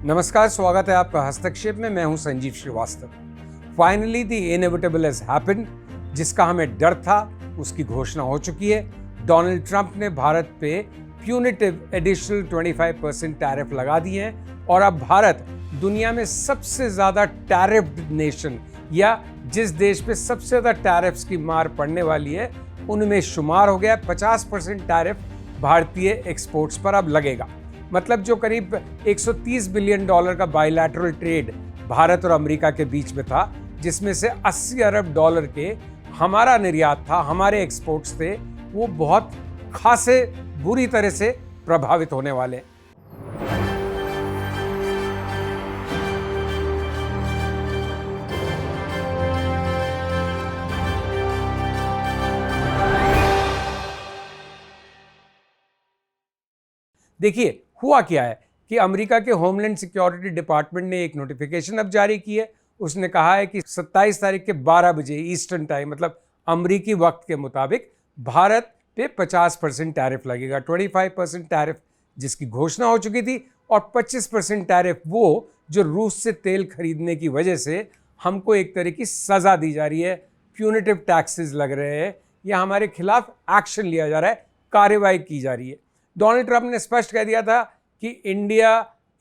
नमस्कार, स्वागत है आपका हस्तक्षेप में। मैं हूं Sanjeev Srivastava. Finally the inevitable has happened. जिसका हमें डर था उसकी घोषणा हो चुकी है। डोनाल्ड ट्रंप ने भारत पे प्यूनिटिव एडिशनल 25% टैरिफ लगा दिए हैं और अब भारत दुनिया में सबसे ज्यादा टैरिफ्ड नेशन या जिस देश पे सबसे ज्यादा टैरिफ्स की मार पड़ने वाली है उनमें शुमार हो गया। 50% टैरिफ भारतीय एक्सपोर्ट्स पर अब लगेगा। मतलब जो करीब 130 बिलियन डॉलर का बायलैटरल ट्रेड भारत और अमेरिका के बीच में था, जिसमें से 80 अरब डॉलर के हमारा निर्यात था, हमारे एक्सपोर्ट्स थे, वो बहुत खासे बुरी तरह से प्रभावित होने वाले हैं। देखिए, हुआ क्या है कि अमेरिका के होमलैंड सिक्योरिटी डिपार्टमेंट ने एक नोटिफिकेशन अब जारी की है। उसने कहा है कि 27 तारीख के 12 बजे ईस्टर्न टाइम, मतलब अमेरिकी वक्त के मुताबिक भारत पे 50% टैरिफ लगेगा। 25% टैरिफ जिसकी घोषणा हो चुकी थी और 25% टैरिफ वो जो रूस से तेल खरीदने की वजह से हमको एक तरह की सजा दी जा रही है, प्यूनिटिव टैक्सेस लग रहे हैं या हमारे खिलाफ एक्शन लिया जा रहा है, कार्रवाई की जा रही है। डोनाल्ड ट्रंप ने स्पष्ट कह दिया था कि इंडिया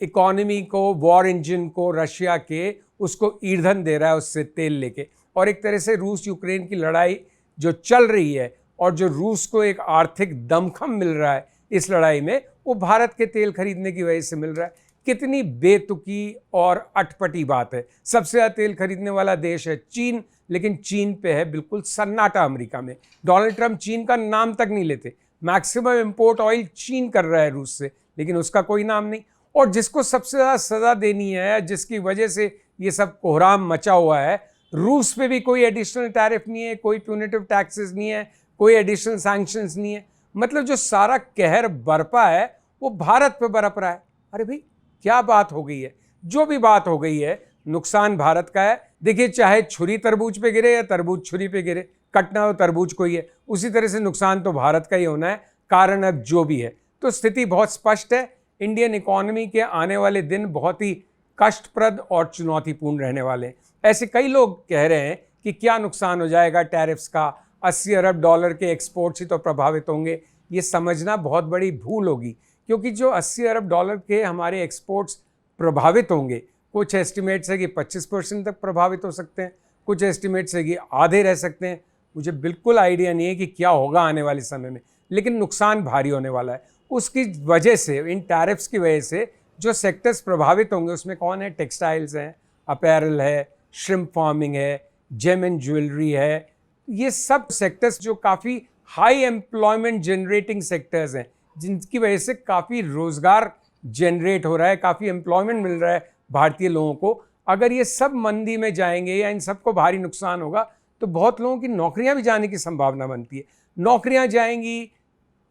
इकोनॉमी को, वॉर इंजन को, रशिया के उसको ईंधन दे रहा है उससे तेल लेके, और एक तरह से रूस यूक्रेन की लड़ाई जो चल रही है और जो रूस को एक आर्थिक दमखम मिल रहा है इस लड़ाई में, वो भारत के तेल खरीदने की वजह से मिल रहा है। कितनी बेतुकी और अटपटी बात है। सबसे ज़्यादा तेल खरीदने वाला देश है चीन, लेकिन चीन पे है बिल्कुल सन्नाटा अमेरिका में। डोनाल्ड ट्रंप चीन का नाम तक नहीं लेते। मैक्सिमम इंपोर्ट ऑयल चीन कर रहा है रूस से, लेकिन उसका कोई नाम नहीं। और जिसको सबसे ज़्यादा सज़ा देनी है, जिसकी वजह से ये सब कोहराम मचा हुआ है, रूस पे भी कोई एडिशनल टैरिफ नहीं है, कोई प्यूनिटिव टैक्सेस नहीं है, कोई एडिशनल सैंक्शंस नहीं है। मतलब जो सारा कहर बरपा है वो भारत पे बरप रहा है। अरे भाई, क्या बात हो गई है? जो भी बात हो गई है, नुकसान भारत का है। देखिए, चाहे छुरी तरबूज पे गिरे या तरबूज छुरी पे गिरे, कटना हो तरबूज को ही है, उसी तरह से नुकसान तो भारत का ही होना है। कारण अब जो भी है, तो स्थिति बहुत स्पष्ट है। इंडियन इकोनॉमी के आने वाले दिन बहुत ही कष्टप्रद और चुनौतीपूर्ण रहने वाले हैं। ऐसे कई लोग कह रहे हैं कि क्या नुकसान हो जाएगा टैरिफ्स का, 80 अरब डॉलर के एक्सपोर्ट्स ही तो प्रभावित होंगे। ये समझना बहुत बड़ी भूल होगी, क्योंकि जो 80 अरब डॉलर के हमारे एक्सपोर्ट्स प्रभावित होंगे, कुछ एस्टिमेट्स है कि 25% तक प्रभावित हो सकते हैं, कुछ एस्टिमेट्स है कि आधे रह सकते हैं। मुझे बिल्कुल आइडिया नहीं है कि क्या होगा आने वाले समय में, लेकिन नुकसान भारी होने वाला है। उसकी वजह से, इन टैरिफ्स की वजह से जो सेक्टर्स प्रभावित होंगे उसमें कौन है? टेक्सटाइल्स हैं, अपैरल है, श्रिम्प फार्मिंग है, जेम एंड ज्वेलरी है। ये सब सेक्टर्स जो काफ़ी हाई एम्प्लॉयमेंट जनरेटिंग सेक्टर्स हैं, जिनकी वजह से काफ़ी रोज़गार जनरेट हो रहा है, काफ़ी एम्प्लॉयमेंट मिल रहा है भारतीय लोगों को। अगर ये सब मंदी में जाएंगे या इन सबको भारी नुकसान होगा तो बहुत लोगों की नौकरियां भी जाने की संभावना बनती है। नौकरियां जाएंगी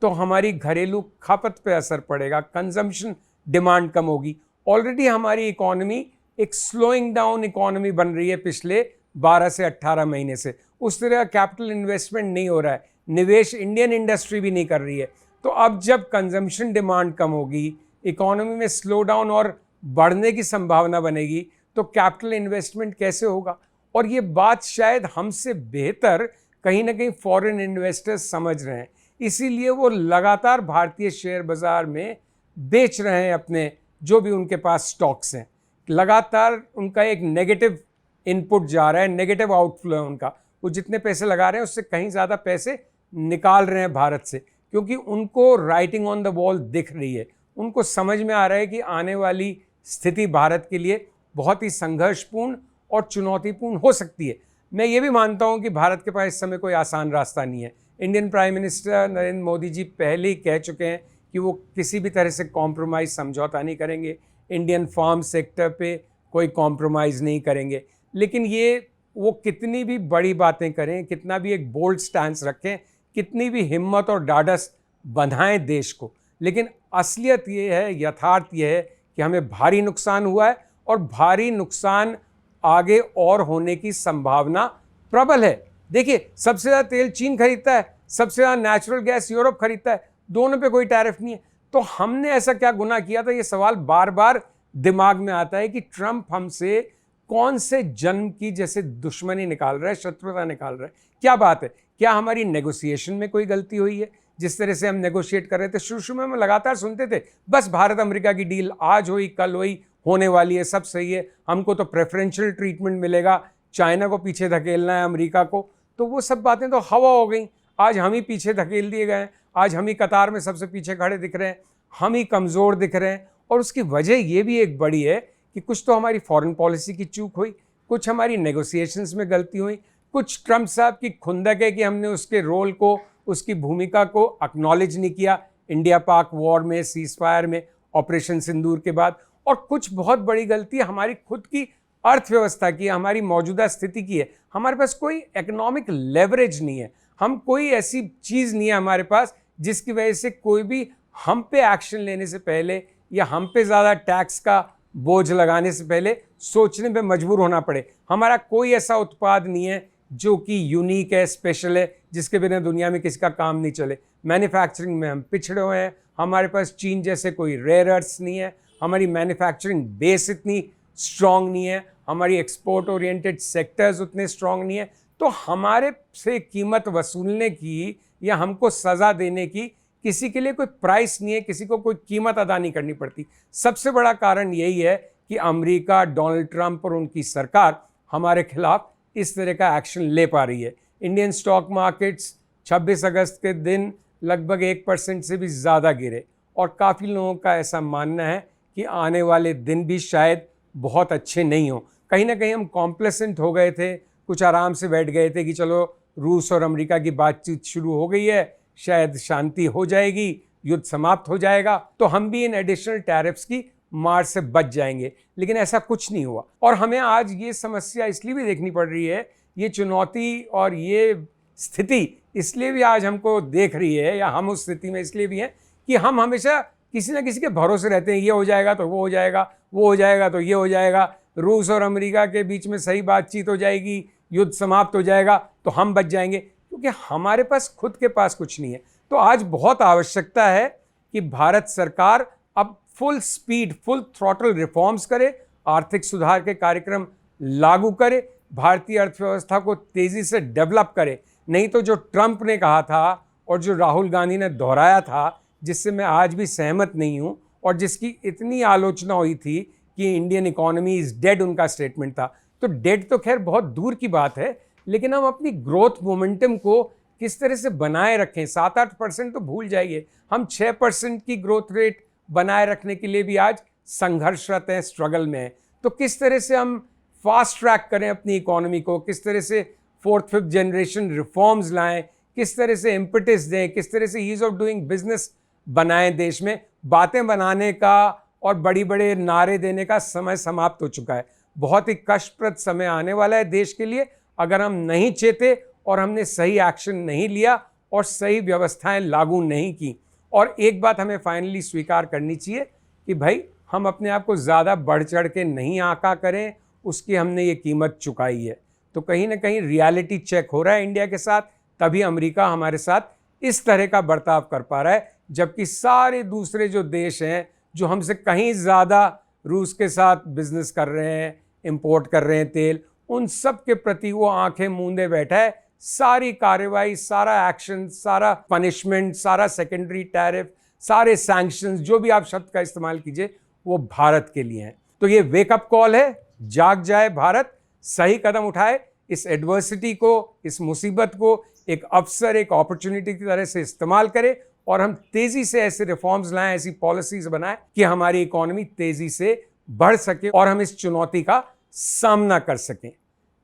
तो हमारी घरेलू खपत पे असर पड़ेगा, कंजम्पशन डिमांड कम होगी। ऑलरेडी हमारी इकोनॉमी एक स्लोइंग डाउन इकोनॉमी बन रही है पिछले 12 से 18 महीने से। उस तरह कैपिटल इन्वेस्टमेंट नहीं हो रहा है, निवेश इंडियन इंडस्ट्री भी नहीं कर रही है। तो अब जब कंजम्पशन डिमांड कम होगी, इकोनॉमी में स्लो डाउन और बढ़ने की संभावना बनेगी, तो कैपिटल इन्वेस्टमेंट कैसे होगा? और ये बात शायद हमसे बेहतर कहीं ना कहीं फॉरेन इन्वेस्टर्स समझ रहे हैं, इसीलिए वो लगातार भारतीय शेयर बाजार में बेच रहे हैं अपने जो भी उनके पास स्टॉक्स हैं। लगातार उनका एक नेगेटिव इनपुट जा रहा है, नेगेटिव आउटफ्लो है उनका। वो जितने पैसे लगा रहे हैं उससे कहीं ज़्यादा पैसे निकाल रहे हैं भारत से, क्योंकि उनको राइटिंग ऑन द वॉल दिख रही है। उनको समझ में आ रहा है कि आने वाली स्थिति भारत के लिए बहुत ही संघर्षपूर्ण और चुनौतीपूर्ण हो सकती है। मैं ये भी मानता हूँ कि भारत के पास इस समय कोई आसान रास्ता नहीं है। Indian prime minister Narendra Modi ji पहले ही कह चुके हैं कि वो किसी भी तरह से कॉम्प्रोमाइज़, समझौता नहीं करेंगे। इंडियन फार्म सेक्टर पे कोई कॉम्प्रोमाइज़ नहीं करेंगे। लेकिन ये वो कितनी भी बड़ी बातें करें, कितना भी एक बोल्ड स्टैंस रखें, कितनी भी हिम्मत और ढाढ़स बंधाएं देश को, लेकिन असलियत ये है, यथार्थ ये है कि हमें भारी नुकसान हुआ है और भारी नुकसान आगे और होने की संभावना प्रबल है। देखिए, सबसे ज़्यादा तेल चीन खरीदता है, सबसे ज़्यादा नेचुरल गैस यूरोप खरीदता है, दोनों पे कोई टैरिफ नहीं है। तो हमने ऐसा क्या गुनाह किया था? ये सवाल बार बार दिमाग में आता है कि ट्रंप हमसे कौन से जन्म की जैसे दुश्मनी निकाल रहा है, शत्रुता निकाल रहा है। क्या बात है, क्या हमारी नेगोशिएशन में कोई गलती हुई है? जिस तरह से हम नेगोशिएट कर रहे थे, शुरू में हम लगातार सुनते थे बस भारत अमेरिका की डील आज हुई, कल हुई, होने वाली है, सब सही है, हमको तो प्रेफरेंशियल ट्रीटमेंट मिलेगा, चाइना को पीछे धकेलना है, अमेरिका को। तो वो सब बातें तो हवा हो गई। आज हम ही पीछे धकेल दिए गए हैं, आज हम ही कतार में सबसे पीछे खड़े दिख रहे हैं, हम ही कमज़ोर दिख रहे हैं। और उसकी वजह ये भी एक बड़ी है कि कुछ तो हमारी फॉरेन पॉलिसी की चूक हुई, कुछ हमारी नेगोशिएशंस में गलती हुई, कुछ ट्रंप साहब की खुंदक है कि हमने उसके रोल को, उसकी भूमिका को एक्नॉलेज नहीं किया इंडिया पाक वॉर में, सीज फायर में, ऑपरेशन सिंदूर के बाद। और कुछ बहुत बड़ी गलती हमारी खुद की अर्थव्यवस्था की, हमारी मौजूदा स्थिति की है। हमारे पास कोई इकोनॉमिक लेवरेज नहीं है, हम कोई ऐसी चीज़ नहीं है हमारे पास जिसकी वजह से कोई भी हम पे एक्शन लेने से पहले या हम पे ज़्यादा टैक्स का बोझ लगाने से पहले सोचने पे मजबूर होना पड़े। हमारा कोई ऐसा उत्पाद नहीं है जो कि यूनिक है, स्पेशल है, जिसके बिना दुनिया में किसी का काम नहीं चले। मैन्युफैक्चरिंग में हम पिछड़े हुए हैं, हमारे पास चीन जैसे कोई रेयर अर्थ्स नहीं है, हमारी मैन्युफैक्चरिंग बेस इतनी स्ट्रॉन्ग नहीं है, हमारी एक्सपोर्ट ओरिएंटेड सेक्टर्स उतने स्ट्रॉन्ग नहीं है। तो हमारे से कीमत वसूलने की या हमको सज़ा देने की किसी के लिए कोई प्राइस नहीं है, किसी को कोई कीमत अदा नहीं करनी पड़ती। सबसे बड़ा कारण यही है कि अमेरिका, डोनाल्ड ट्रंप और उनकी सरकार हमारे खिलाफ इस तरह का एक्शन ले पा रही है। इंडियन स्टॉक मार्केट्स 26 अगस्त के दिन लगभग 1% से भी ज़्यादा गिरे और काफ़ी लोगों का ऐसा मानना है कि आने वाले दिन भी शायद बहुत अच्छे नहीं हों। कहीं ना कहीं हम कॉम्प्लेसेंट हो गए थे, कुछ आराम से बैठ गए थे कि चलो रूस और अमेरिका की बातचीत शुरू हो गई है, शायद शांति हो जाएगी, युद्ध समाप्त हो जाएगा, तो हम भी इन एडिशनल टैरिफ्स की मार से बच जाएंगे। लेकिन ऐसा कुछ नहीं हुआ और हमें आज ये समस्या इसलिए भी देखनी पड़ रही है, ये चुनौती और ये स्थिति इसलिए भी आज हमको देख रही है, या हम उस स्थिति में इसलिए भी हैं कि हम हमेशा किसी ना किसी के भरोसे रहते हैं। ये हो जाएगा तो वो हो जाएगा, वो हो जाएगा तो ये हो जाएगा, रूस और अमेरिका के बीच में सही बातचीत हो जाएगी, युद्ध समाप्त हो जाएगा तो हम बच जाएंगे, क्योंकि हमारे पास खुद के पास कुछ नहीं है। तो आज बहुत आवश्यकता है कि भारत सरकार अब full speed, full throttle reforms करे, आर्थिक सुधार के कार्यक्रम लागू करे, भारतीय अर्थव्यवस्था को तेज़ी से डेवलप करे। नहीं तो जो ट्रंप ने कहा था और जो राहुल गांधी ने दोहराया था, जिससे मैं आज भी सहमत नहीं हूँ और जिसकी इतनी आलोचना हुई थी कि इंडियन इकोनॉमी इज़ डेड, उनका स्टेटमेंट था। तो डेड तो खैर बहुत दूर की बात है, लेकिन हम अपनी ग्रोथ मोमेंटम को किस तरह से बनाए रखें। 7-8% तो भूल जाइए, हम 6% की ग्रोथ रेट बनाए रखने के लिए भी आज संघर्षरत हैं, स्ट्रगल में हैं। तो किस तरह से हम फास्ट ट्रैक करें अपनी इकोनॉमी को, किस तरह से 4th-5th जनरेशन रिफॉर्म्स लाएं, किस तरह से इम्पटिस दें, किस तरह से ईज ऑफ डूइंग बिजनेस बनाएं। देश में बातें बनाने का और बड़ी बड़े नारे देने का समय समाप्त हो चुका है। बहुत ही कष्टप्रद समय आने वाला है देश के लिए अगर हम नहीं चेते और हमने सही एक्शन नहीं लिया और सही व्यवस्थाएं लागू नहीं की। और एक बात हमें फाइनली स्वीकार करनी चाहिए कि भाई हम अपने आप को ज़्यादा बढ़ चढ़ के नहीं आका करें, उसकी हमने ये कीमत चुकाई है। तो कहीं ना कहीं रियलिटी चेक हो रहा है इंडिया के साथ, तभी अमेरिका हमारे साथ इस तरह का बर्ताव कर पा रहा है, जबकि सारे दूसरे जो देश हैं जो हमसे कहीं ज़्यादा रूस के साथ बिजनेस कर रहे हैं, इंपोर्ट कर रहे हैं तेल, उन सब के प्रति वो आंखें मूंदे बैठा है। सारी कार्रवाई, सारा एक्शन, सारा पनिशमेंट, सारा सेकेंडरी टैरिफ, सारे सैंक्शंस, जो भी आप शब्द का इस्तेमाल कीजिए, वो भारत के लिए हैं। तो ये वेकअप कॉल है, जाग जाए भारत, सही कदम उठाए, इस एडवर्सिटी को, इस मुसीबत को एक अवसर, एक अपॉर्चुनिटी की तरह से इस्तेमाल करे और हम तेज़ी से ऐसे रिफॉर्म्स लाएं, ऐसी पॉलिसीज बनाएं कि हमारी इकोनॉमी तेज़ी से बढ़ सके और हम इस चुनौती का सामना कर सकें।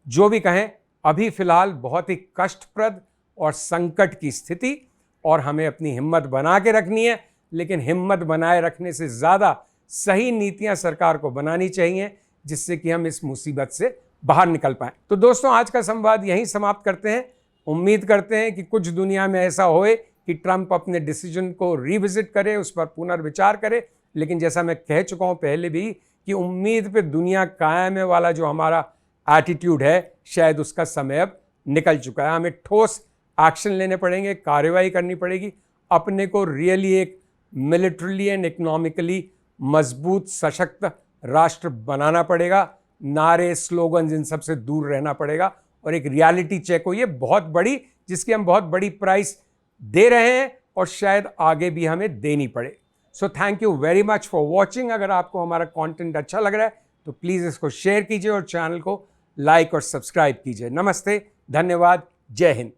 जो भी कहें, अभी फ़िलहाल बहुत ही कष्टप्रद और संकट की स्थिति, और हमें अपनी हिम्मत बना के रखनी है। लेकिन हिम्मत बनाए रखने से ज़्यादा सही नीतियां सरकार को बनानी चाहिए, जिससे कि हम इस मुसीबत से बाहर निकल पाएं। तो दोस्तों, आज का संवाद यहीं समाप्त करते हैं। उम्मीद करते हैं कि कुछ दुनिया में ऐसा होए कि ट्रंप अपने डिसीजन को रिविजिट करे, उस पर पुनर्विचार करे। लेकिन जैसा मैं कह चुका हूं पहले भी कि उम्मीद पे दुनिया कायम है वाला जो हमारा एटीट्यूड है, शायद उसका समय अब निकल चुका है। हमें ठोस एक्शन लेने पड़ेंगे, कार्रवाई करनी पड़ेगी, अपने को रियली एक मिलिट्रली एंड इकोनॉमिकली मजबूत, सशक्त राष्ट्र बनाना पड़ेगा, नारे स्लोगन्स इन सब से दूर रहना पड़ेगा और एक रियलिटी चेक हो, ये बहुत बड़ी, जिसकी हम बहुत बड़ी प्राइस दे रहे हैं और शायद आगे भी हमें देनी पड़े। So thank you very much for watching. अगर आपको हमारा कंटेंट अच्छा लग रहा है तो प्लीज़ इसको शेयर कीजिए और चैनल को लाइक और सब्सक्राइब कीजिए। नमस्ते, धन्यवाद, जय हिंद।